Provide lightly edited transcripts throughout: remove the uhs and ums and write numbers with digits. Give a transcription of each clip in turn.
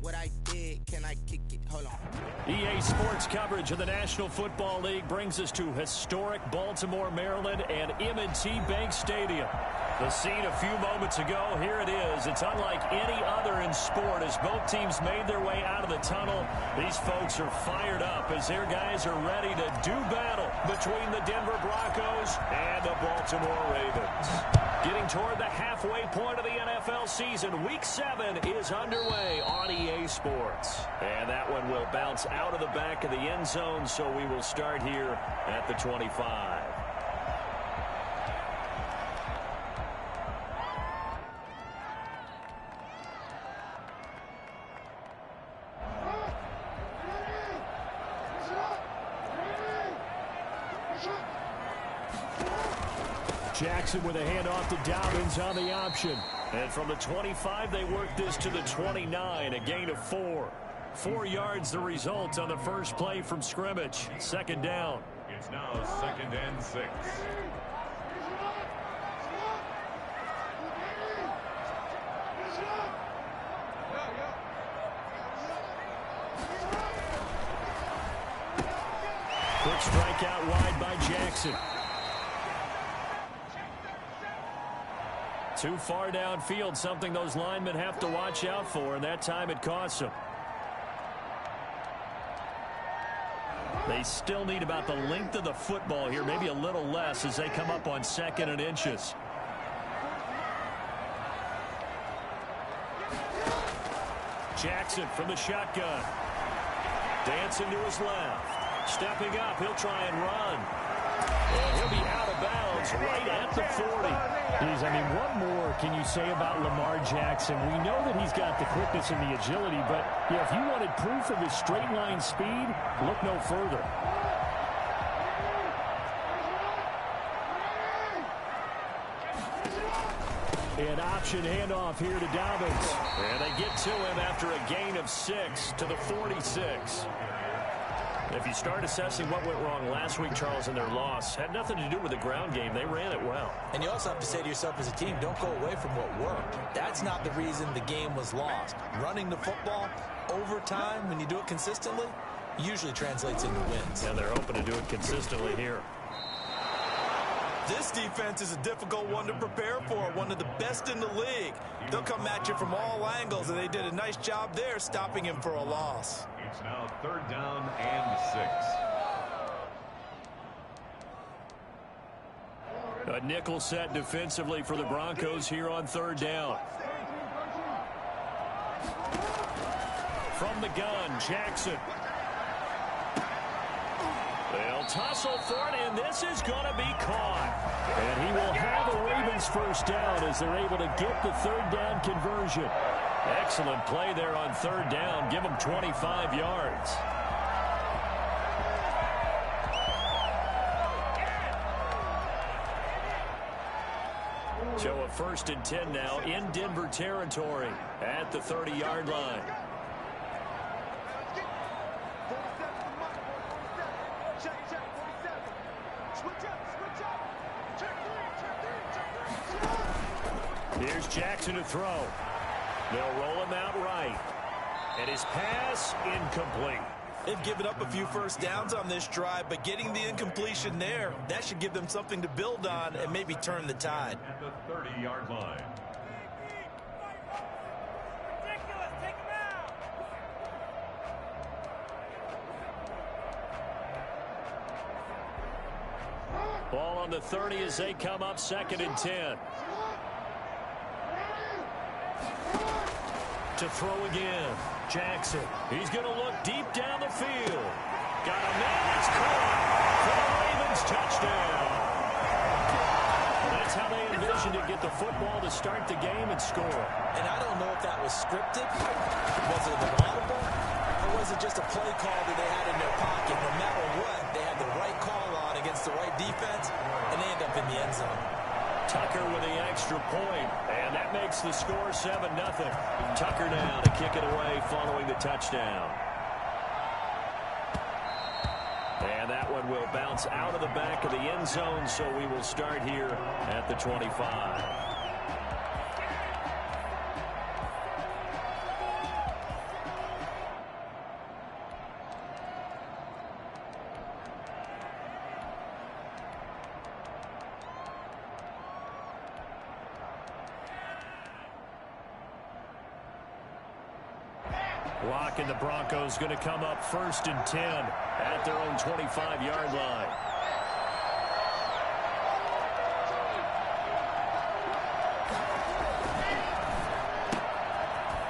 what I did. Can I kick it? Hold on. EA Sports coverage of the National Football League brings us to historic Baltimore, Maryland, and M&T Bank Stadium. The scene a few moments ago, here it is. It's unlike any other in sport as both teams made their way out of the tunnel. These folks are fired up as their guys are ready to do battle between the Denver Broncos and the Baltimore Ravens. Getting toward the halfway point of the NFL season, Week 7 is underway on EA Sports. And that one will bounce out of the back of the end zone, so we will start here at the 25. Jackson with a handoff to Dobbins on the option. And from the 25, they work this to the 29, a gain of 4. 4 yards the result on the first play from scrimmage. Second down. It's now 2nd and 6. Quick strike out wide by Jackson. Too far downfield, something those linemen have to watch out for, and that time it costs them. They still need about the length of the football here, maybe a little less as they come up on 2nd and inches. Jackson from the shotgun. Dancing to his left. Stepping up, he'll try and run. And he'll be out of bounds right at the 40. I mean, what more can you say about Lamar Jackson? We know that he's got the quickness and the agility, but if you wanted proof of his straight line speed, look no further. An option handoff here to Dobbins. And they get to him after a gain of 6 to the 46. If you start assessing what went wrong last week, Charles, in their loss, had nothing to do with the ground game. They ran it well. And you also have to say to yourself as a team, don't go away from what worked. That's not the reason the game was lost. Running the football over time, when you do it consistently, usually translates into wins. And they're hoping to do it consistently here. This defense is a difficult one to prepare for, one of the best in the league. They'll come at you from all angles, and they did a nice job there stopping him for a loss. It's now 3rd down and 6. A nickel set defensively for the Broncos here on 3rd down. From the gun, Jackson. They'll tussle for it, and this is going to be caught. And he will have a Ravens first down as they're able to get the 3rd down conversion. Excellent play there on 3rd down. Give them 25 yards. So a 1st and 10 now in Denver territory at the 30-yard line. Here's Jackson to throw. They'll roll him out right. And his pass incomplete. They've given up a few first downs on this drive, but getting the incompletion there, that should give them something to build on and maybe turn the tide. At the 30-yard line. Ball on the 30 as they come up 2nd and 10. To throw again. Jackson. He's going to look deep down the field. Got a man. It's caught for the Ravens touchdown. That's how they envisioned to get the football to start the game and score. And I don't know if that was scripted. Was it an audible? Or was it just a play call that they had in their pocket? No matter what, they had the right call on against the right defense, and they end up in the end zone. Tucker with the extra point, and that makes the score 7-0. Tucker now to kick it away following the touchdown. And that one will bounce out of the back of the end zone, so we will start here at the 25. Lock and the Broncos going to come up 1st and 10 at their own 25-yard line.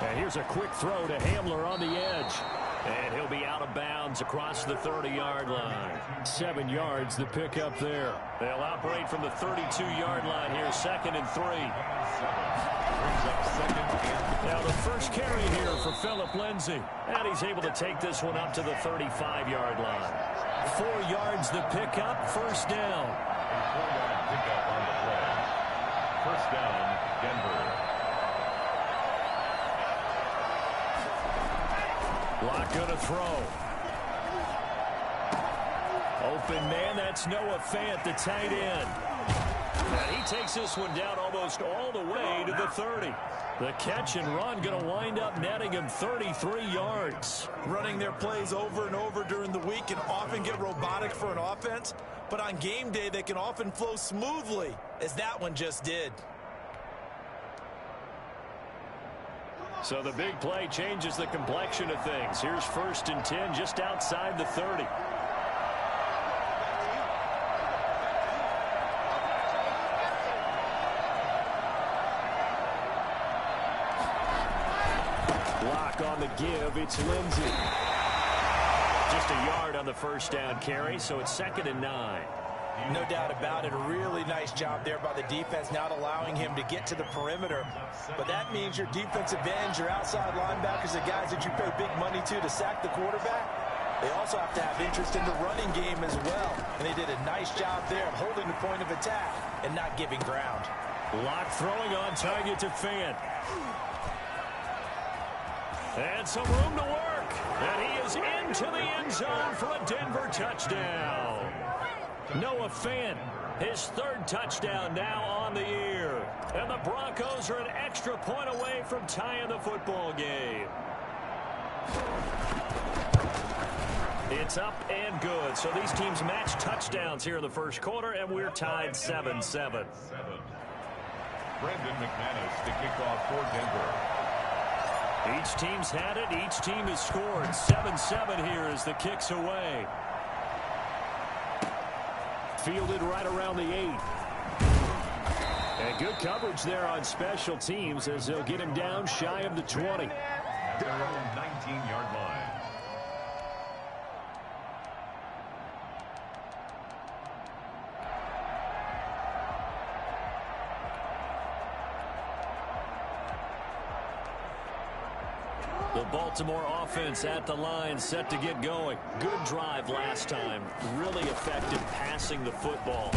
And here's a quick throw to Hamler on the edge. And he'll be out of bounds across the 30-yard line. 7 yards the pickup there. They'll operate from the 32-yard line here, 2nd and 3. Now the first carry here for Phillip Lindsay. And he's able to take this one up to the 35-yard line. 4 yards the pickup, 1st down. A 4-yard pickup on the play. 1st down, Denver. Lock going to throw. Open man, that's Noah Fant, the tight end. And he takes this one down almost all the way to the 30. The catch and run going to wind up netting him 33 yards. Running their plays over and over during the week can often get robotic for an offense, but on game day they can often flow smoothly, as that one just did. So the big play changes the complexion of things. Here's 1st and 10 just outside the 30. Lock on the give. It's Lindsay. Just a yard on the 1st down carry, so it's 2nd and 9. No doubt about it. A really nice job there by the defense, not allowing him to get to the perimeter. But that means your defensive ends, your outside linebackers, the guys that you pay big money to sack the quarterback, they also have to have interest in the running game as well. And they did a nice job there of holding the point of attack and not giving ground. Lock throwing on target to Fant. And some room to work. And he is into the end zone for a Denver touchdown. Noah Fant, his 3rd touchdown now on the year. And the Broncos are an extra point away from tying the football game. It's up and good. So these teams match touchdowns here in the 1st quarter, and we're tied 7-7. Brandon McManus to kick off for Denver. Each team's had it. Each team has scored. 7-7 here as the kick's away. Fielded right around the 8. And good coverage there on special teams as they'll get him down shy of the 20. Their own 19-yard line. The Baltimore offense at the line, set to get going. Good drive last time. Really effective passing the football.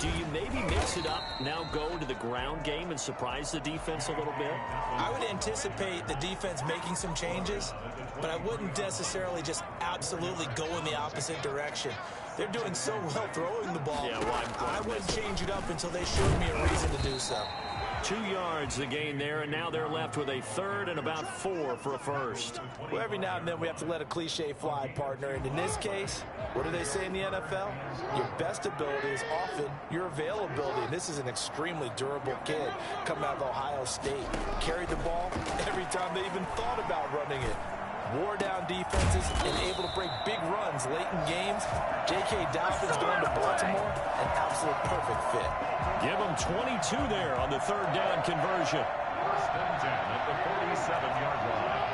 Do you maybe mix it up, now go to the ground game and surprise the defense a little bit? I would anticipate the defense making some changes, but I wouldn't necessarily just absolutely go in the opposite direction. They're doing so well throwing the ball. Yeah, well, I wouldn't change it up until they showed me a reason to do so. 2 yards the gain there, and now they're left with a 3rd and about 4 for a 1st. Well, every now and then we have to let a cliche fly, partner. And in this case, what do they say in the NFL? Your best ability is often your availability. And this is an extremely durable kid coming out of Ohio State. Carried the ball every time they even thought about running it. Wore down defenses and able to break big runs late in games. J.K. Dobbins going to Baltimore, an absolute perfect fit. Give him 22 there on the 3rd down conversion. 1st and 10 at the 47-yard line.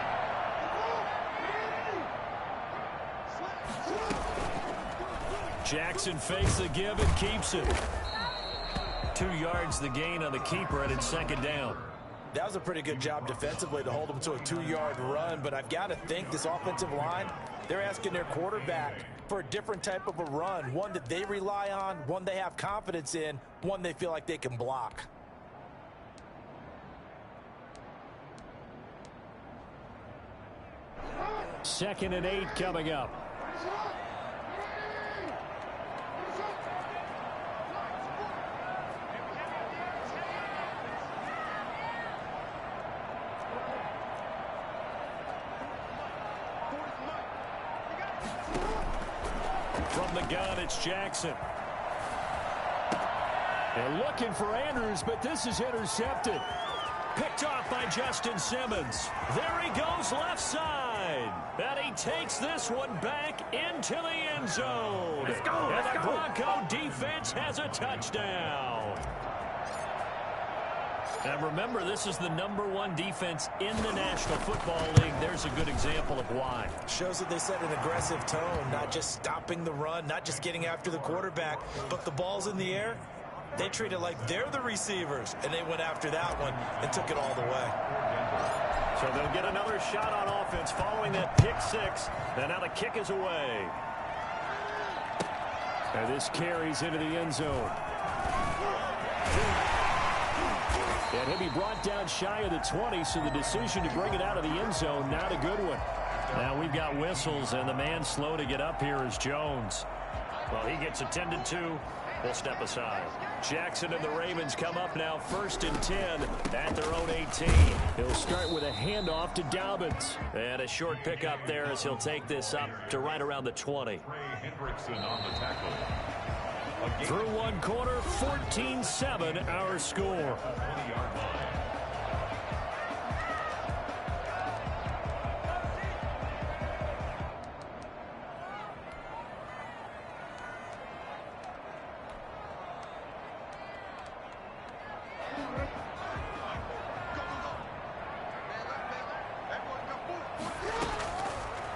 Jackson fakes the give and keeps it. 2 yards the gain on the keeper, and it's 2nd down. That was a pretty good job defensively to hold them to a 2-yard run, but I've got to think this offensive line, they're asking their quarterback for a different type of a run, one that they rely on, one they have confidence in, one they feel like they can block. Second and 8 coming up. From the gun, it's Jackson. They're looking for Andrews, but this is intercepted. Picked off by Justin Simmons. There he goes left side. And he takes this one back into the end zone. Let's go, and let's the go. Bronco defense has a touchdown. And remember, this is the #1 defense in the National Football League. There's a good example of why. Shows that they set an aggressive tone, not just stopping the run, not just getting after the quarterback, but the ball's in the air. They treat it like they're the receivers, and they went after that one and took it all the way. So they'll get another shot on offense following that pick six. And now the kick is away. And this carries into the end zone. And he'll be brought down shy of the 20, so the decision to bring it out of the end zone, not a good one. Now we've got whistles, and the man slow to get up here is Jones. Well, he gets attended to. We'll step aside. Jackson and the Ravens come up now 1st and 10 at their own 18. He'll start with a handoff to Dobbins. And a short pickup there as he'll take this up to right around the 20. Through one quarter, 14-7 our score.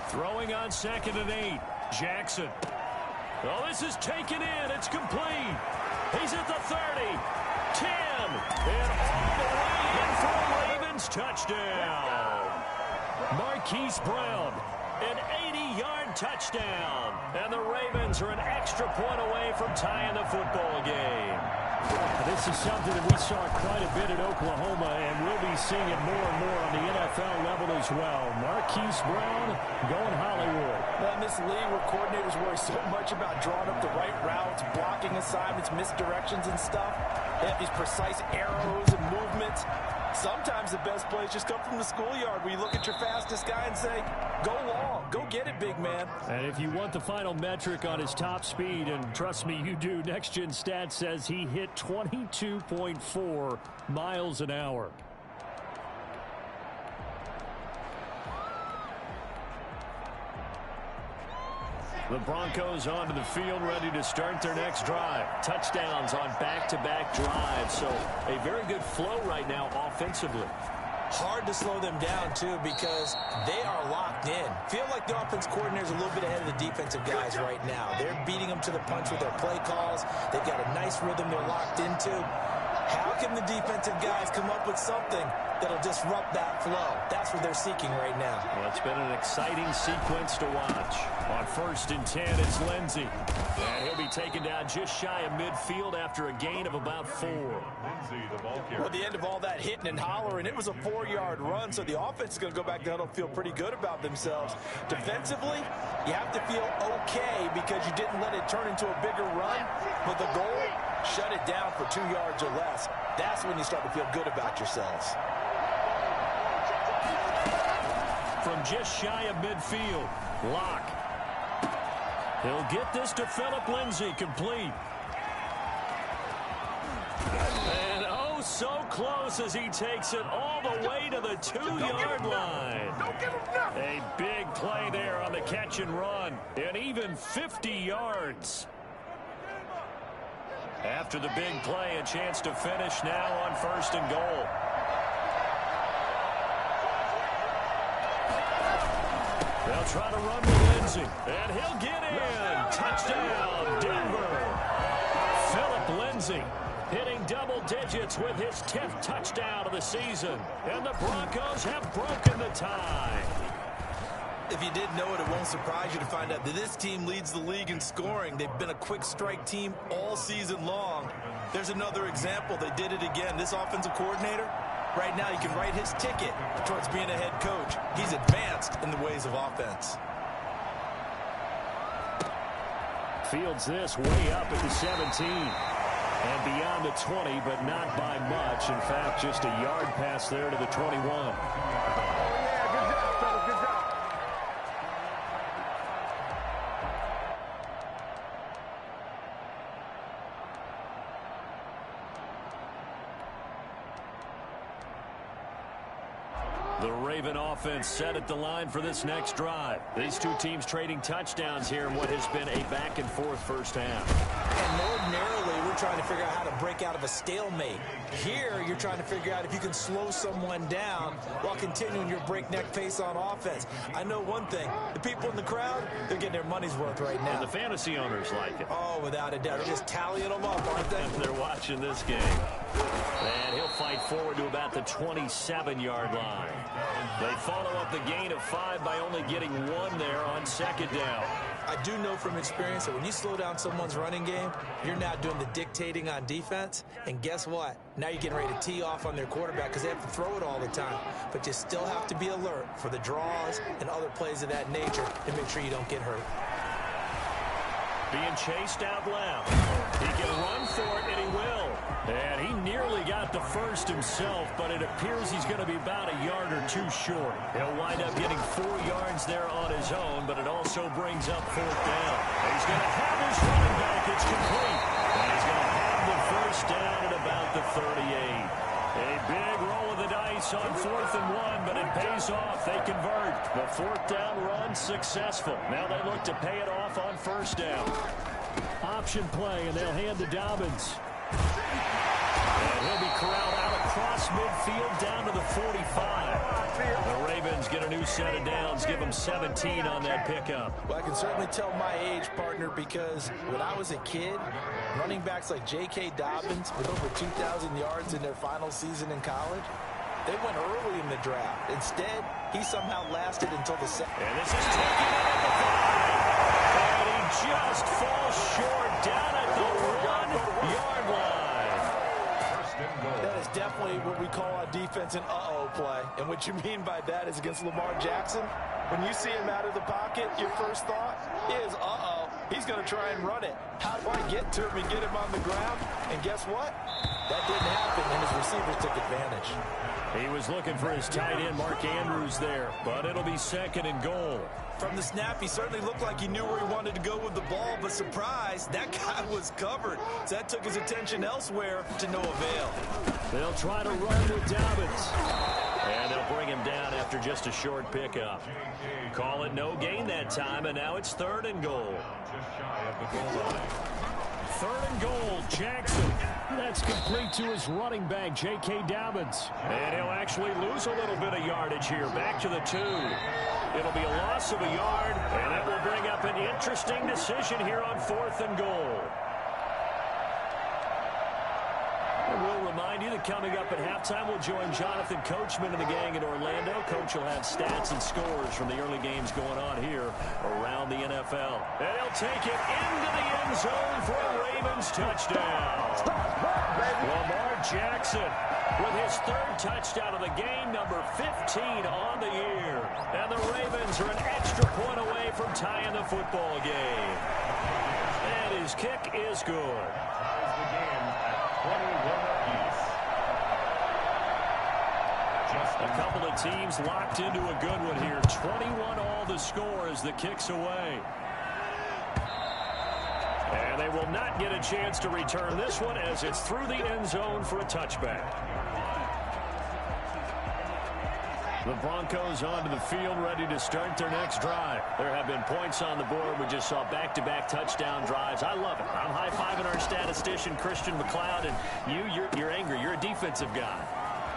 Throwing on 2nd and 8. Jackson. Oh, this is taken in. It's complete. He's at the 30. 10. And all the way in for a Ravens touchdown. Marquise Brown. An 80-yard touchdown. And the Ravens are an extra point away from tying the football game. This is something that we saw quite a bit at Oklahoma, and we'll be seeing it more and more on the NFL level as well. Marquise Brown going Hollywood. Well, in this league where coordinators worry so much about drawing up the right routes, blocking assignments, misdirections and stuff, they have these precise arrows and movements. Sometimes the best plays just come from the schoolyard where you look at your fastest guy and say, go long, go get it, big man. And if you want the final metric on his top speed, and trust me, you do, Next Gen Stats says he hit 22.4 miles an hour. The Broncos onto the field, ready to start their next drive. Touchdowns on back-to-back drives, so a very good flow right now offensively. Hard to slow them down, too, because they are locked in. Feel like the offense coordinator is a little bit ahead of the defensive guys right now. They're beating them to the punch with their play calls. They've got a nice rhythm they're locked into. How can the defensive guys come up with something that'll disrupt that flow? That's what they're seeking right now. Well, it's been an exciting sequence to watch. On 1st and 10, it's Lindsey. And he'll be taken down just shy of midfield after a gain of about 4. Well, at the end of all that hitting and hollering, it was a 4-yard run, so the offense is going to go back to huddle and feel pretty good about themselves. Defensively, you have to feel okay because you didn't let it turn into a bigger run, but the goal, shut it down for 2 yards or less. That's when you start to feel good about yourselves. From just shy of midfield, Locke. He'll get this to Phillip Lindsay, complete. And oh, so close as he takes it all the way to the 2-yard line. A big play there on the catch and run, and even 50 yards. After the big play, a chance to finish now on 1st and goal. They'll try to run with Lindsay, and he'll get in. Touchdown, Denver. Phillip Lindsay hitting double digits with his 10th touchdown of the season, and the Broncos have broken the tie. If you didn't know it, it won't surprise you to find out that this team leads the league in scoring. They've been a quick strike team all season long. There's another example. They did it again. This offensive coordinator, right now, he can write his ticket towards being a head coach. He's advanced in the ways of offense. Fields this way up at the 17. And beyond the 20, but not by much. In fact, just a yard pass there to the 21. The Raven offense set at the line for this next drive. These two teams trading touchdowns here in what has been a back-and-forth first half. And ordinarily, we're trying to figure out how to break out of a stalemate. Here, you're trying to figure out if you can slow someone down while continuing your breakneck pace on offense. I know one thing. The people in the crowd, they're getting their money's worth right now. And the fantasy owners like it. Oh, without a doubt. They're just tallying them up, aren't they? They're watching this game. And he'll fight forward to about the 27-yard line. They follow up the gain of 5 by only getting 1 there on second down. I do know from experience that when you slow down someone's running game, you're now doing the dictating on defense. And guess what? Now you're getting ready to tee off on their quarterback because they have to throw it all the time. But you still have to be alert for the draws and other plays of that nature to make sure you don't get hurt. Being chased out loud. He can run for it, and he will. And he nearly got the first himself, but it appears he's going to be about a yard or 2 short. He'll wind up getting 4 yards there on his own, but it also brings up 4th down. He's going to have his running back. It's complete. And he's going to have the first down at about the 38. A big roll of the dice on 4th and 1, but it pays off. They convert. The 4th down run successful. Now they look to pay it off on 1st down. Option play, and they'll hand to Dobbins. And he'll be corralled out across midfield down to the 45. The Ravens get a new set of downs, give them 17 on that pickup. Well, I can certainly tell my age, partner, because when I was a kid, running backs like J.K. Dobbins with over 2,000 yards in their final season in college, they went early in the draft. Instead, he somehow lasted until the second. And this is taken in at the 5. And he just falls short down at the 1-yard line. That is definitely what we call on defense an uh-oh play. And what you mean by that is against Lamar Jackson, when you see him out of the pocket, your first thought is, uh-oh, he's going to try and run it. How do I get to him and get him on the ground? And guess what? That didn't happen, and his receivers took advantage. He was looking for his tight end, Mark Andrews, there, but it'll be 2nd and goal. From the snap, he certainly looked like he knew where he wanted to go with the ball, but surprise, that guy was covered. So that took his attention elsewhere to no avail. They'll try to run with Dobbins. And they'll bring him down after just a short pickup. Call it no gain that time, and now it's 3rd and goal. Just shy of the goal line. 3rd and goal, Jackson. That's complete to his running back, J.K. Dobbins. And he'll actually lose a little bit of yardage here. Back to the 2. It'll be a loss of a yard, and that will bring up an interesting decision here on 4th and goal. We'll remind you that coming up at halftime, we'll join Jonathan Coachman and the gang in Orlando. Coach will have stats and scores from the early games going on here around the NFL. And he'll take it into the end zone for a Ravens touchdown. Lamar Jackson with his 3rd touchdown of the game, number 15 on the year. And the Ravens are an extra point away from tying the football game. And his kick is good. Ties the game at 21 apiece. A couple of teams locked into a good one here. 21 all the score as the kick's away. And they will not get a chance to return this one as it's through the end zone for a touchback. The Broncos onto the field, ready to start their next drive. There have been points on the board. We just saw back-to-back touchdown drives. I love it. I'm high-fiving our statistician, Christian McLeod, and you're angry. You're a defensive guy.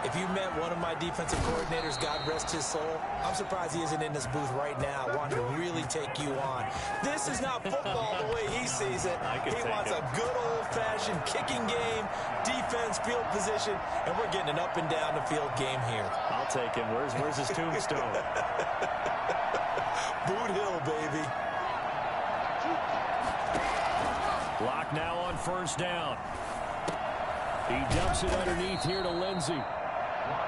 If you met one of my defensive coordinators, God rest his soul, I'm surprised he isn't in this booth right now wanting to really take you on. This is not football the way he sees it. He wants a good old-fashioned kicking game, defense, field position, and we're getting an up and down the field game here. I'll take him. Where's his tombstone? Boot Hill, baby. Block now on 1st down. He dumps it underneath here to Lindsey.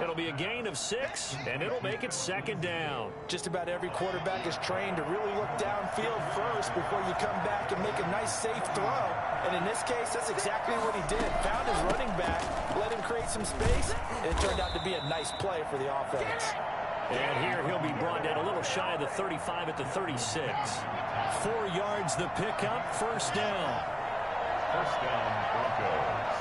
It'll be a gain of 6, and it'll make it 2nd down. Just about every quarterback is trained to really look downfield first before you come back and make a nice, safe throw. And in this case, that's exactly what he did. Found his running back, let him create some space, and it turned out to be a nice play for the offense. And here he'll be brought down a little shy of the 35 at the 36. 4 yards the pickup, 1st down. 1st down, Broncos.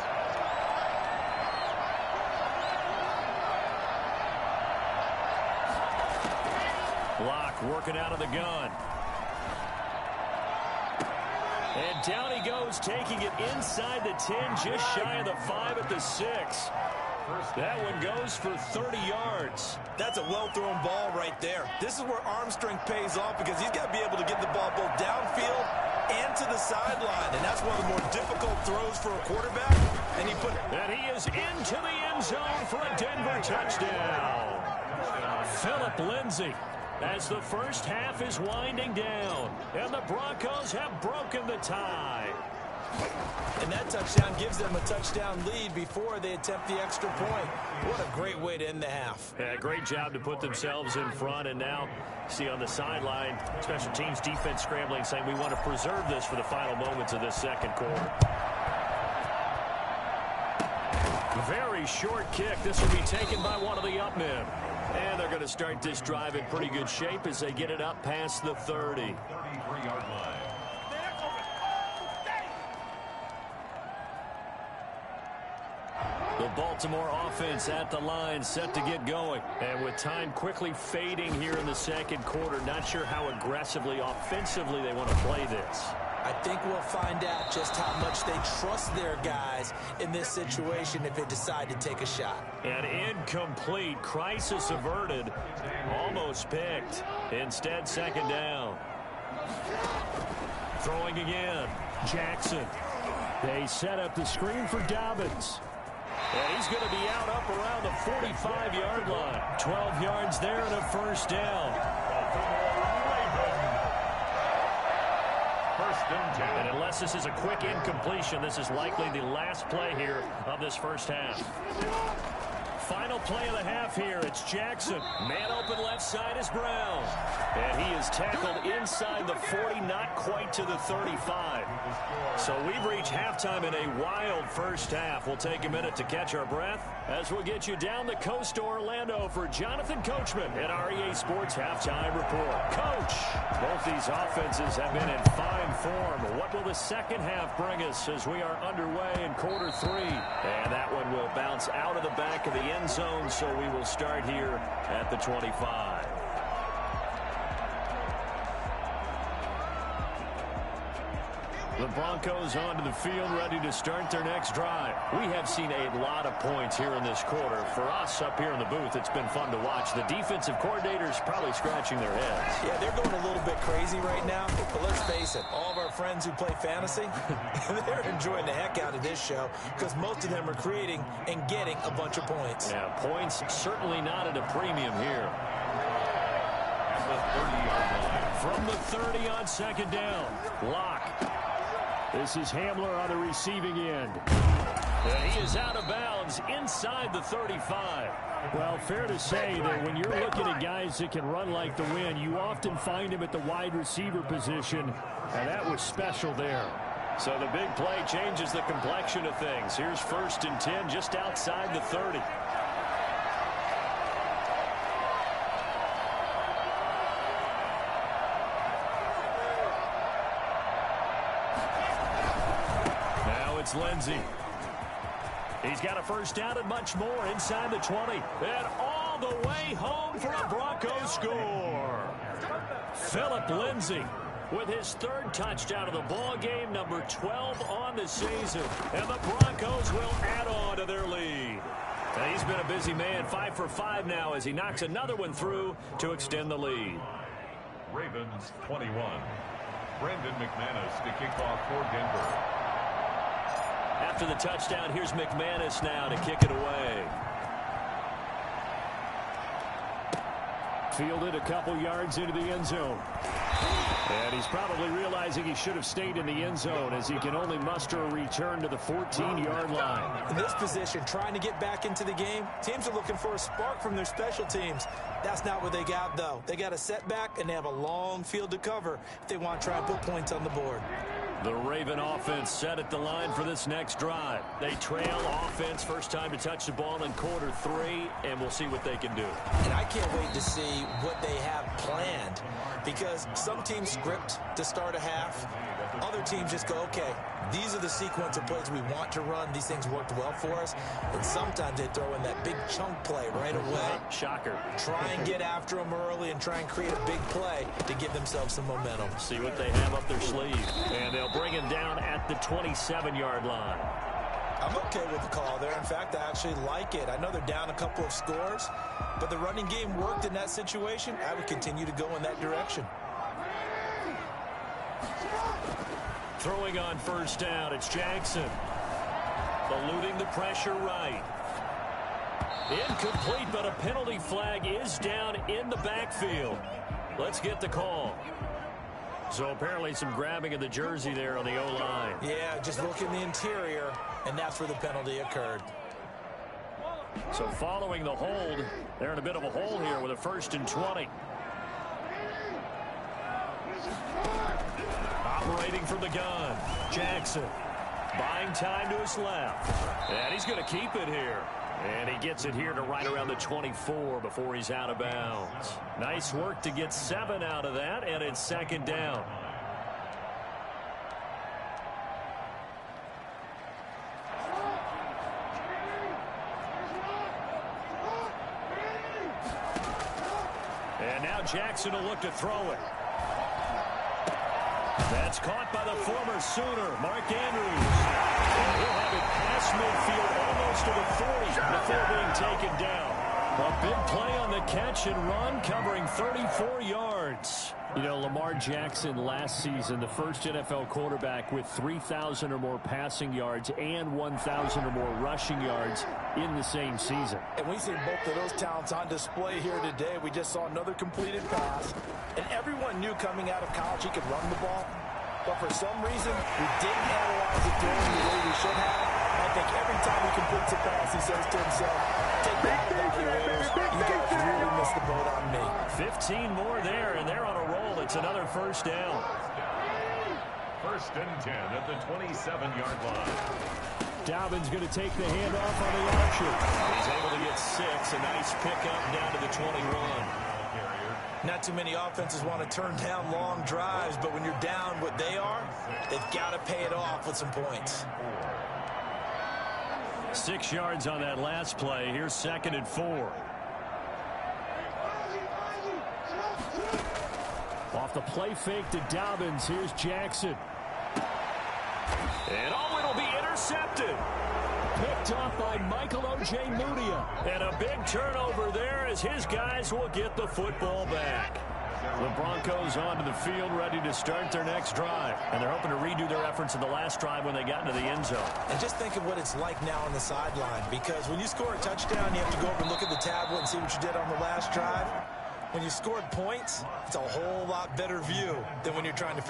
working out of the gun. And down he goes, taking it inside the 10, just shy of the 5 at the 6. That one goes for 30 yards. That's a well-thrown ball right there. This is where arm strength pays off because he's got to be able to get the ball both downfield and to the sideline. And that's one of the more difficult throws for a quarterback. And he is into the end zone for a Denver touchdown. Phillip Lindsay, as the first half is winding down, and the Broncos have broken the tie. And that touchdown gives them a touchdown lead before they attempt the extra point. What a great way to end the half. Yeah, great job to put themselves in front, and now see on the sideline, special teams defense scrambling, saying we want to preserve this for the final moments of this second quarter. Very short kick. This will be taken by one of the up men. And they're going to start this drive in pretty good shape as they get it up past the 30. 33-yard line. The Baltimore offense at the line, set to get going. And with time quickly fading here in the second quarter, not sure how aggressively, offensively they want to play this. I think we'll find out just how much they trust their guys in this situation if they decide to take a shot. An incomplete, crisis averted, almost picked. Instead, second down. Throwing again, Jackson. They set up the screen for Dobbins. And he's going to be out up around the 45-yard line. 12 yards there and a first down. And unless this is a quick incompletion, this is likely the last play here of this first half. Final play of the half here. It's Jackson. Man open left side is Brown. And he is tackled inside the 40, not quite to the 35. So we've reached halftime in a wild first half. We'll take a minute to catch our breath as we'll get you down the coast to Orlando for Jonathan Coachman at our EA Sports Halftime Report. Coach, both these offenses have been in fine form. What will the second half bring us as we are underway in quarter 3? And that one will bounce out of the back of the end zone, so we will start here at the 25. The Broncos onto the field, ready to start their next drive. We have seen a lot of points here in this quarter. For us up here in the booth, it's been fun to watch. The defensive coordinators probably scratching their heads. Yeah, they're going a little bit crazy right now. But let's face it, all of our friends who play fantasy, they're enjoying the heck out of this show because most of them are creating and getting a bunch of points. Yeah, points certainly not at a premium here. From the 30 on second down, Locke. This is Hamler on the receiving end. And he is out of bounds inside the 35. Well, fair to say that when you're looking at guys that can run like the wind, you often find him at the wide receiver position, and that was special there. So the big play changes the complexion of things. Here's 1st and 10 just outside the 30. It's Lindsay. He's got a first down and much more inside the 20. And all the way home for a Broncos score. Phillip Lindsay with his 3rd touchdown of the ball game, number 12 on the season. And the Broncos will add on to their lead. And he's been a busy man, 5 for 5 now as he knocks another one through to extend the lead. Ravens 21. Brandon McManus to kick off for Denver. After the touchdown, here's McManus now to kick it away. Fielded a couple yards into the end zone. And he's probably realizing he should have stayed in the end zone as he can only muster a return to the 14-yard line. In this position, trying to get back into the game, teams are looking for a spark from their special teams. That's not what they got, though. They got a setback, and they have a long field to cover if they want to try and put points on the board. The Raven offense set at the line for this next drive. They trail offense, first time to touch the ball in quarter 3, and we'll see what they can do. And I can't wait to see what they have planned because some teams script to start a half. Other teams just go, okay, these are the sequence of plays we want to run. These things worked well for us. And sometimes they throw in that big chunk play right away. Shocker. Try and get after them early and try and create a big play to give themselves some momentum. See what they have up their sleeve. And they'll bring him down at the 27-yard line. I'm okay with the call there. In fact, I actually like it. I know they're down a couple of scores, but the running game worked in that situation. I would continue to go in that direction. Throwing on first down, it's Jackson. Eluding the pressure right. Incomplete, but a penalty flag is down in the backfield. Let's get the call. So apparently some grabbing of the jersey there on the O-line. Yeah, just look in the interior, and that's where the penalty occurred. So following the hold, they're in a bit of a hole here with a 1st and 20. Operating from the gun, Jackson. Buying time to his left. And he's going to keep it here. And he gets it here to right around the 24 before he's out of bounds. Nice work to get 7 out of that, and it's 2nd down. And now Jackson will look to throw it. That's caught by the former Sooner, Mark Andrews. And he'll have it past midfield almost to the 40 before being taken down. A big play on the catch and run, covering 34 yards. You know, Lamar Jackson last season, the first NFL quarterback with 3,000 or more passing yards and 1,000 or more rushing yards in the same season. And we've seen both of those talents on display here today. We just saw another completed pass. And everyone knew coming out of college he could run the ball. But for some reason, we didn't analyze it throwing the way we should have. I think every time he completes a pass, he says to himself, take that out here, Raiders. You guys really missed the boat on me. 15 more there, and they're on a roll. It's another 1st down. 1st and 10 at the 27-yard line. Dobbins going to take the handoff on the option. He's able to get 6. A nice pickup down to the 21. Not too many offenses want to turn down long drives, but when you're down what they are, they've got to pay it off with some points. 6 yards on that last play. Here's 2nd and 4. Off the play fake to Dobbins. Here's Jackson. And it'll be intercepted. Picked off by Michael O.J. Mudia. And a big turnover there as his guys will get the football back. The Broncos onto the field ready to start their next drive. And they're hoping to redo their efforts in the last drive when they got into the end zone. And just think of what it's like now on the sideline. Because when you score a touchdown, you have to go over and look at the tablet and see what you did on the last drive. When you scored points, it's a whole lot better view than when you're trying to figure